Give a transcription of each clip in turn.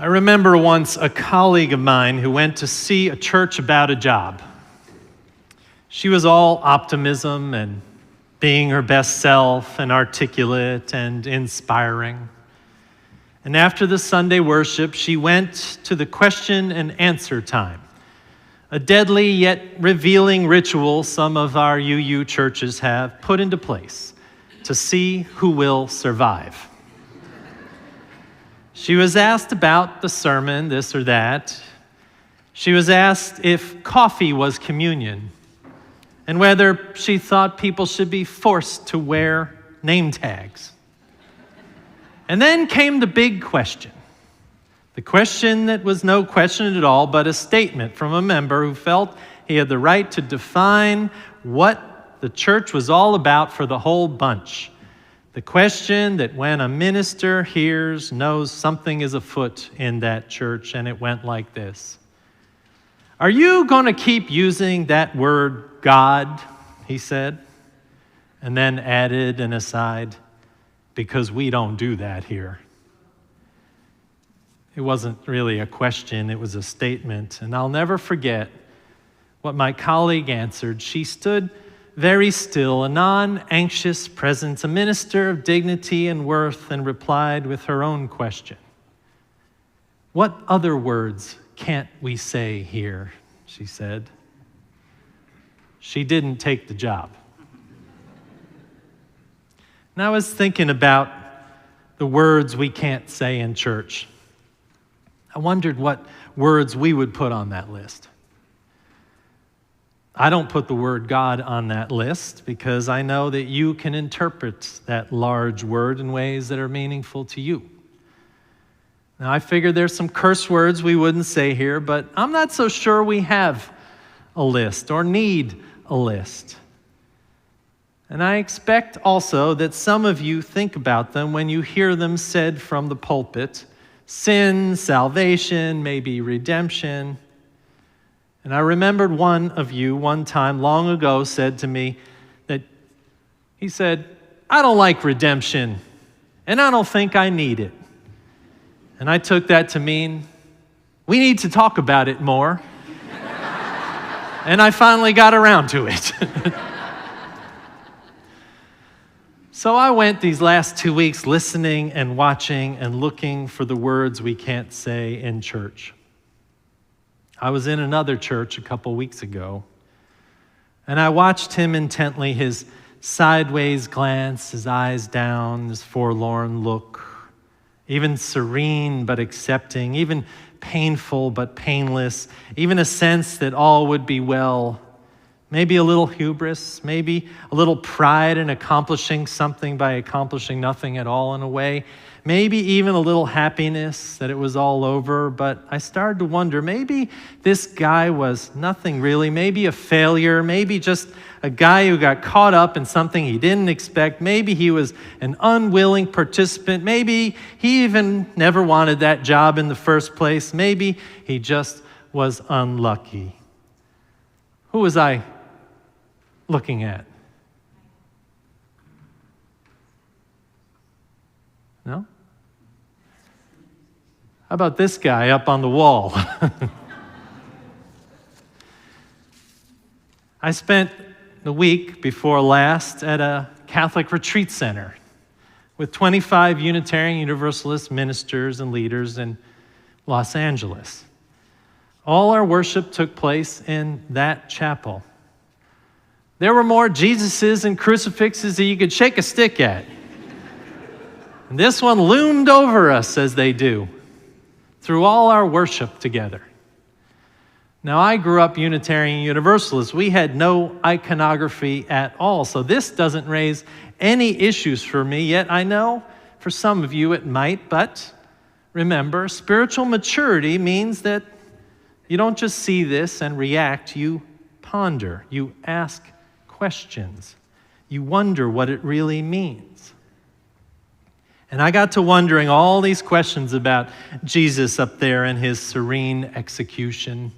I remember once a colleague of mine who went to see a church about a job. She was all optimism and being her best self and articulate and inspiring. And after the Sunday worship, she went to the question and answer time, a deadly yet revealing ritual some of our UU churches have put into place to see who will survive. She was asked about the sermon, this or that. She was asked if coffee was communion and whether she thought people should be forced to wear name tags. And then came the big question. The question that was no question at all, but a statement from a member who felt he had the right to define what the church was all about for the whole bunch. The question that when a minister hears, knows something is afoot in that church, and it went like this. Are you going to keep using that word God, he said, and then added an aside, because we don't do that here. It wasn't really a question, it was a statement, and I'll never forget what my colleague answered. She stood very still, a non-anxious presence, a minister of dignity and worth, and replied with her own question. What other words can't we say here? She said. She didn't take the job. And I was thinking about the words we can't say in church. I wondered what words we would put on that list. I don't put the word God on that list because I know that you can interpret that large word in ways that are meaningful to you. Now, I figure there's some curse words we wouldn't say here, but I'm not so sure we have a list or need a list. And I expect also that some of you think about them when you hear them said from the pulpit. Sin, salvation, maybe redemption. And I remembered one of you one time long ago said to me that he said, I don't like redemption, and I don't think I need it. And I took that to mean we need to talk about it more. And I finally got around to it. So I went these last 2 weeks listening and watching and looking for the words we can't say in church. I was in another church a couple weeks ago, and I watched him intently, his sideways glance, his eyes down, his forlorn look, even serene but accepting, even painful but painless, even a sense that all would be well. Maybe a little hubris, maybe a little pride in accomplishing something by accomplishing nothing at all in a way. Maybe even a little happiness that it was all over. But I started to wonder, maybe this guy was nothing really, maybe a failure, maybe just a guy who got caught up in something he didn't expect. Maybe he was an unwilling participant. Maybe he even never wanted that job in the first place. Maybe he just was unlucky. Who was I looking at? No? How about this guy up on the wall? I spent the week before last at a Catholic retreat center with 25 Unitarian Universalist ministers and leaders in Los Angeles. All our worship took place in that chapel. There were more Jesuses and crucifixes that you could shake a stick at. And this one loomed over us as they do through all our worship together. Now, I grew up Unitarian Universalist. We had no iconography at all, so this doesn't raise any issues for me, yet I know for some of you it might, but remember, spiritual maturity means that you don't just see this and react, you ponder, you ask questions, you wonder what it really means. And I got to wondering all these questions about Jesus up there and his serene execution.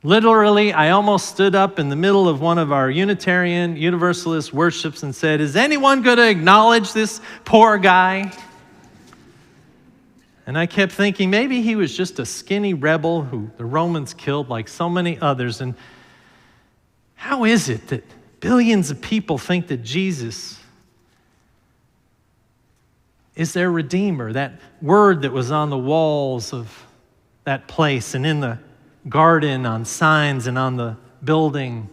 Literally, I almost stood up in the middle of one of our Unitarian Universalist worships and said, is anyone going to acknowledge this poor guy? And I kept thinking maybe he was just a skinny rebel who the Romans killed like so many others. And how is it that billions of people think that Jesus is their Redeemer? That word that was on the walls of that place and in the garden, on signs and on the building,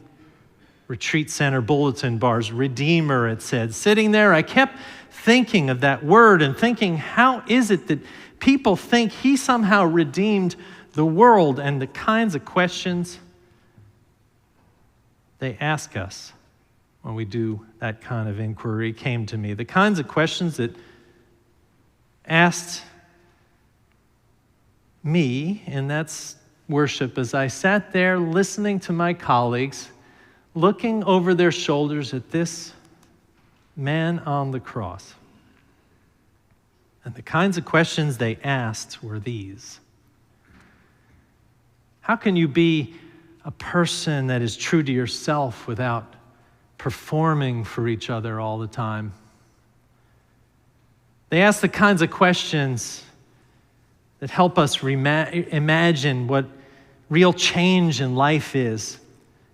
retreat center bulletin bars, Redeemer, it said. Sitting there, I kept thinking of that word and thinking, how is it that people think he somehow redeemed the world? And the kinds of questions they ask us when we do that kind of inquiry came to me. The kinds of questions that asked me, and that's worship, as I sat there listening to my colleagues, looking over their shoulders at this man on the cross. And the kinds of questions they asked were these. How can you be a person that is true to yourself without performing for each other all the time? They asked the kinds of questions that help us imagine what real change in life is,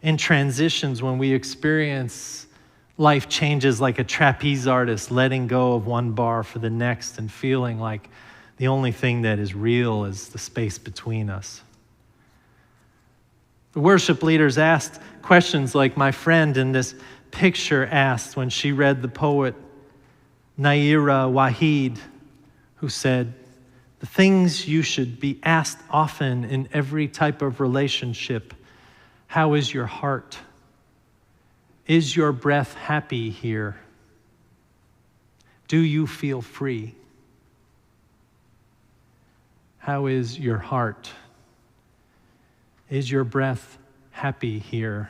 in transitions when we experience life changes like a trapeze artist letting go of one bar for the next and feeling like the only thing that is real is the space between us. The worship leaders asked questions like my friend in this picture asked when she read the poet Naira Wahid, who said, "The things you should be asked often in every type of relationship. How is your heart? Is your breath happy here? Do you feel free? How is your heart? Is your breath happy here?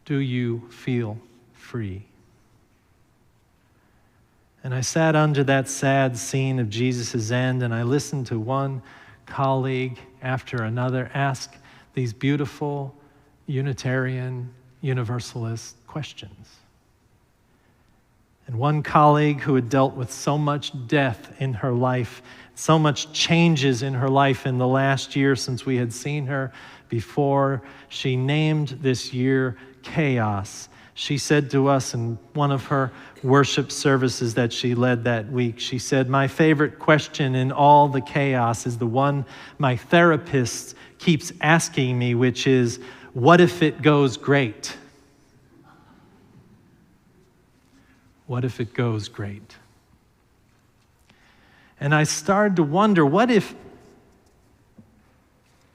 Do you feel free?" And I sat under that sad scene of Jesus' end, and I listened to one colleague after another ask these beautiful Unitarian Universalist questions. And one colleague who had dealt with so much death in her life, so much changes in her life in the last year since we had seen her before, she named this year chaos. She said to us in one of her worship services that she led that week, she said, "My favorite question in all the chaos is the one my therapist keeps asking me, which is, what if it goes great? What if it goes great?" And I started to wonder, what if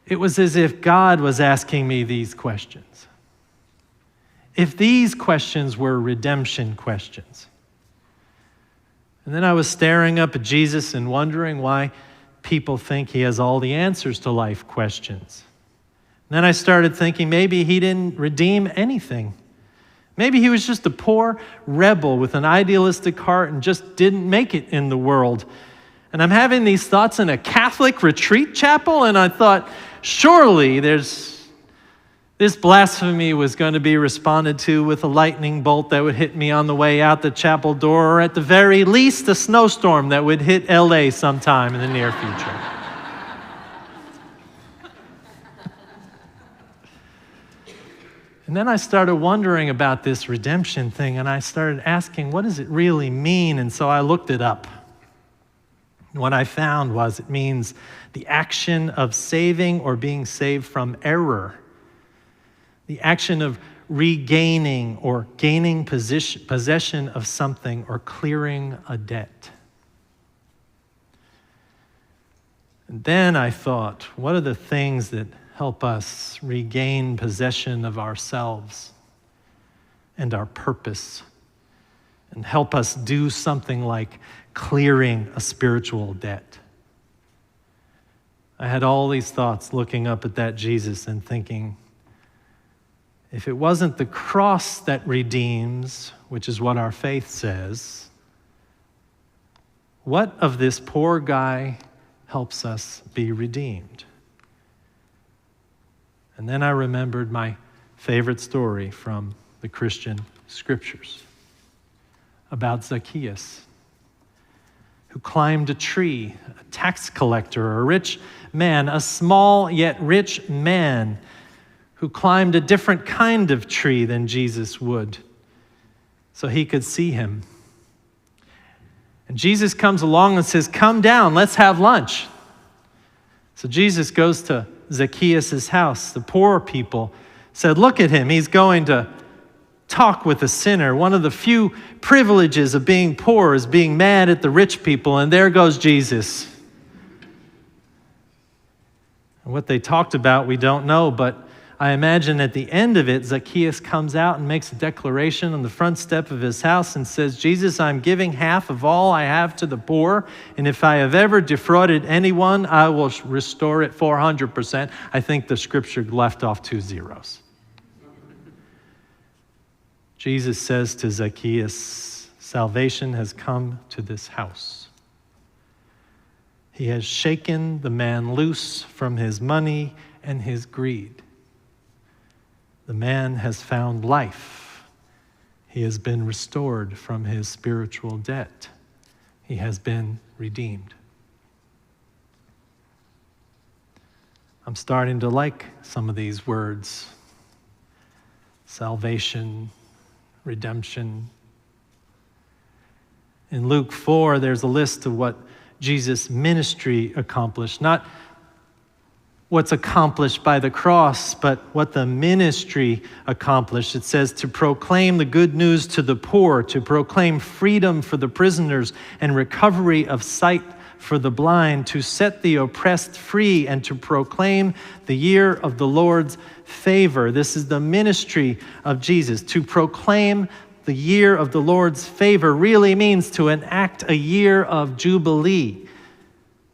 it was as if God was asking me these questions? If these questions were redemption questions. And then I was staring up at Jesus and wondering why people think he has all the answers to life questions. And then I started thinking maybe he didn't redeem anything. Maybe he was just a poor rebel with an idealistic heart and just didn't make it in the world. And I'm having these thoughts in a Catholic retreat chapel, and I thought, surely this blasphemy was going to be responded to with a lightning bolt that would hit me on the way out the chapel door, or at the very least, a snowstorm that would hit LA sometime in the near future. And then I started wondering about this redemption thing, and I started asking, what does it really mean? And so I looked it up. What I found was it means the action of saving or being saved from error. The action of regaining or gaining possession of something or clearing a debt. And then I thought, what are the things that help us regain possession of ourselves and our purpose and help us do something like clearing a spiritual debt? I had all these thoughts looking up at that Jesus and thinking, if it wasn't the cross that redeems, which is what our faith says, what of this poor guy helps us be redeemed? And then I remembered my favorite story from the Christian scriptures about Zacchaeus, who climbed a tree, a tax collector, a rich man, a small yet rich man who climbed a different kind of tree than Jesus would so he could see him. And Jesus comes along and says, "Come down, let's have lunch." So Jesus goes to Zacchaeus' house. The poor people said, "Look at him, he's going to talk with a sinner." One of the few privileges of being poor is being mad at the rich people, and there goes Jesus. And what they talked about, we don't know, but I imagine at the end of it, Zacchaeus comes out and makes a declaration on the front step of his house and says, "Jesus, I'm giving half of all I have to the poor, and if I have ever defrauded anyone, I will restore it 400%. I think the scripture left off 2 zeros. Jesus says to Zacchaeus, "Salvation has come to this house." He has shaken the man loose from his money and his greed. The man has found life. He has been restored from his spiritual debt. He has been redeemed. I'm starting to like some of these words. Salvation, redemption. In Luke 4, there's a list of what Jesus' ministry accomplished. Not what's accomplished by the cross, but what the ministry accomplished. It says to proclaim the good news to the poor, to proclaim freedom for the prisoners and recovery of sight for the blind, to set the oppressed free, and to proclaim the year of the Lord's favor. This is the ministry of Jesus. To proclaim the year of the Lord's favor really means to enact a year of jubilee.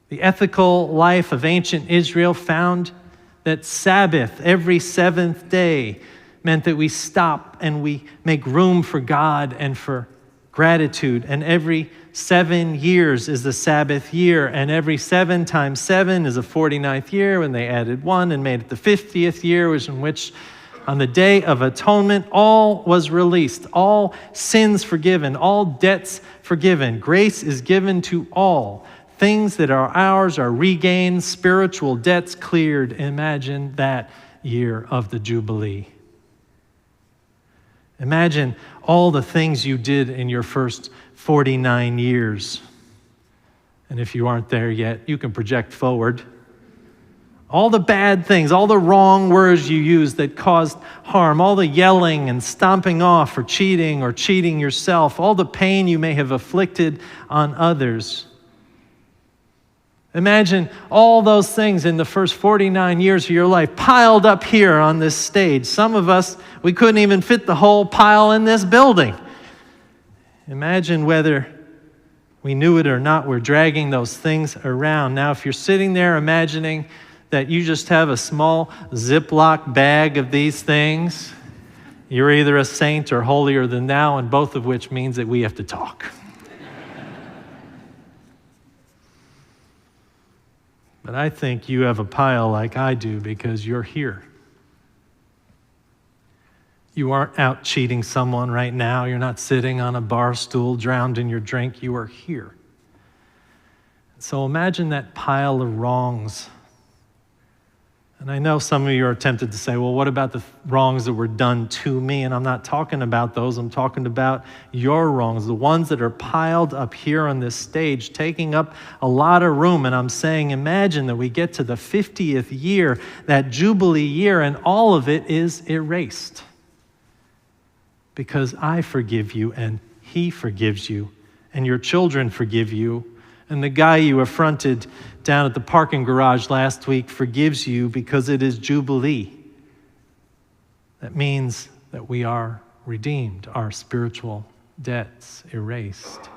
The ethical life of ancient Israel found that Sabbath, every seventh day, meant that we stop and we make room for God and for gratitude. And every 7 years is the Sabbath year. And every 7 times 7 is a 49th year, when they added 1 and made it the 50th year, was in which on the Day of Atonement, all was released, all sins forgiven, all debts forgiven. Grace is given to all. Things that are ours are regained, spiritual debts cleared. Imagine that year of the Jubilee. Imagine all the things you did in your first 49 years. And if you aren't there yet, you can project forward. All the bad things, all the wrong words you used that caused harm, all the yelling and stomping off or cheating yourself, all the pain you may have afflicted on others. Imagine all those things in the first 49 years of your life piled up here on this stage. Some of us, we couldn't even fit the whole pile in this building. Imagine whether we knew it or not, we're dragging those things around. Now, if you're sitting there imagining that you just have a small Ziploc bag of these things, you're either a saint or holier than thou, and both of which means that we have to talk. But I think you have a pile like I do because you're here. You aren't out cheating someone right now. You're not sitting on a bar stool drowned in your drink. You are here. So imagine that pile of wrongs. And I know some of you are tempted to say, well, what about the wrongs that were done to me? And I'm not talking about those. I'm talking about your wrongs, the ones that are piled up here on this stage, taking up a lot of room. And I'm saying, imagine that we get to the 50th year, that Jubilee year, and all of it is erased. Because I forgive you, and he forgives you, and your children forgive you, and the guy you affronted down at the parking garage last week forgives you because it is Jubilee. That means that we are redeemed, our spiritual debts erased.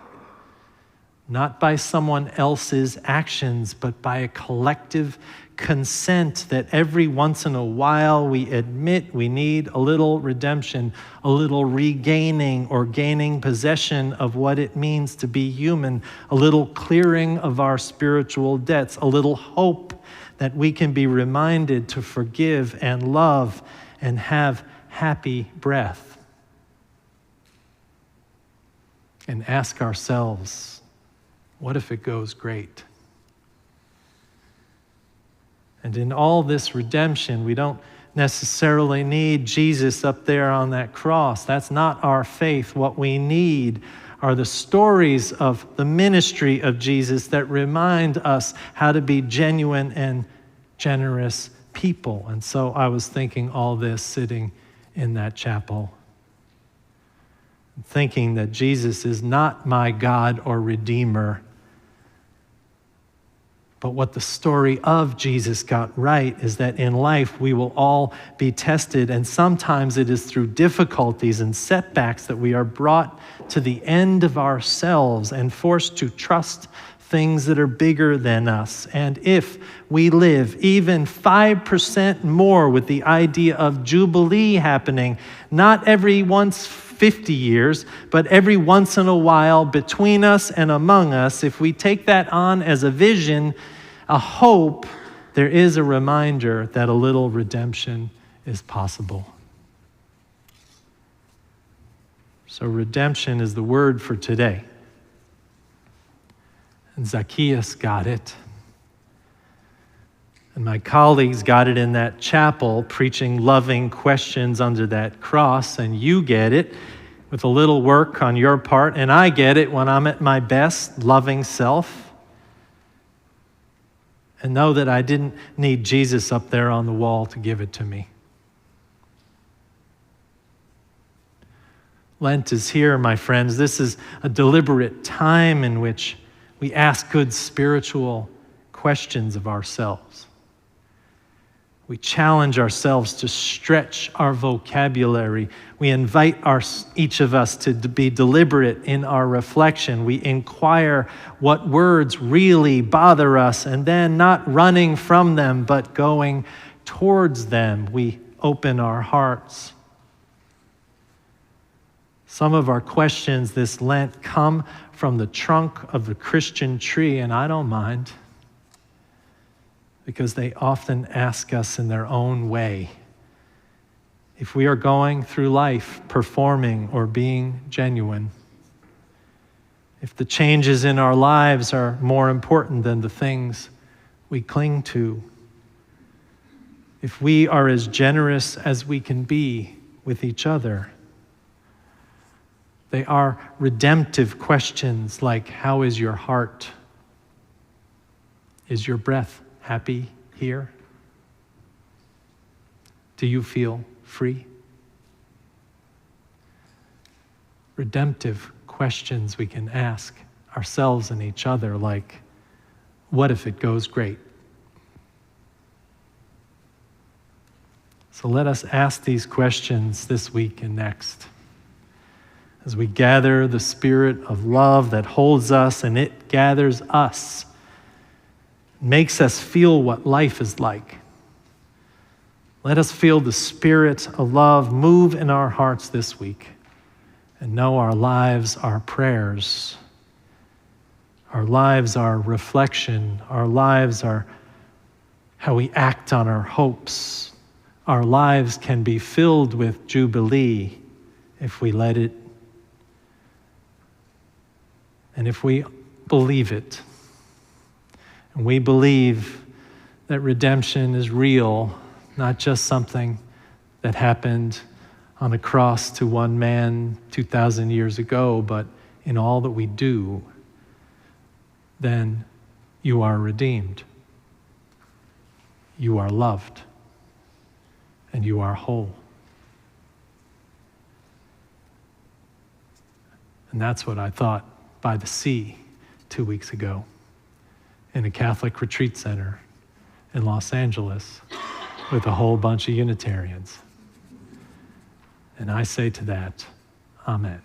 Not by someone else's actions, but by a collective consent that every once in a while we admit we need a little redemption, a little regaining or gaining possession of what it means to be human, a little clearing of our spiritual debts, a little hope that we can be reminded to forgive and love and have happy breath. And ask ourselves, What if it goes great? And in all this redemption, we don't necessarily need Jesus up there on that cross. That's not our faith. What we need are the stories of the ministry of Jesus that remind us how to be genuine and generous people. And so I was thinking all this sitting in that chapel, thinking that Jesus is not my God or Redeemer. But what the story of Jesus got right is that in life we will all be tested, and sometimes it is through difficulties and setbacks that we are brought to the end of ourselves and forced to trust things that are bigger than us. And if we live even 5% more with the idea of Jubilee happening, not every once 50 years, but every once in a while between us and among us, if we take that on as a vision, a hope, there is a reminder that a little redemption is possible. So redemption is the word for today. And Zacchaeus got it. And my colleagues got it in that chapel, preaching loving questions under that cross, and you get it with a little work on your part, and I get it when I'm at my best, loving self. And know that I didn't need Jesus up there on the wall to give it to me. Lent is here, my friends. This is a deliberate time in which we ask good spiritual questions of ourselves. We challenge ourselves to stretch our vocabulary. We invite each of us to be deliberate in our reflection. We inquire what words really bother us, and then not running from them, but going towards them, we open our hearts. Some of our questions this Lent come from the trunk of the Christian tree, and I don't mind, because they often ask us in their own way if we are going through life performing or being genuine, if the changes in our lives are more important than the things we cling to, if we are as generous as we can be with each other. They are redemptive questions like, how is your heart? Is your breath happy here? Do you feel free? Redemptive questions we can ask ourselves and each other like, what if it goes great? So let us ask these questions this week and next, as we gather the spirit of love that holds us, and it gathers us, makes us feel what life is like. Let us feel the spirit of love move in our hearts this week, and know our lives are prayers. Our lives are reflection. Our lives are how we act on our hopes. Our lives can be filled with Jubilee if we let it, and if we believe it. And we believe that redemption is real, not just something that happened on a cross to one man 2,000 years ago, but in all that we do, then you are redeemed. You are loved. And you are whole. And that's what I thought by the sea 2 weeks ago in a Catholic retreat center in Los Angeles with a whole bunch of Unitarians. And I say to that, Amen.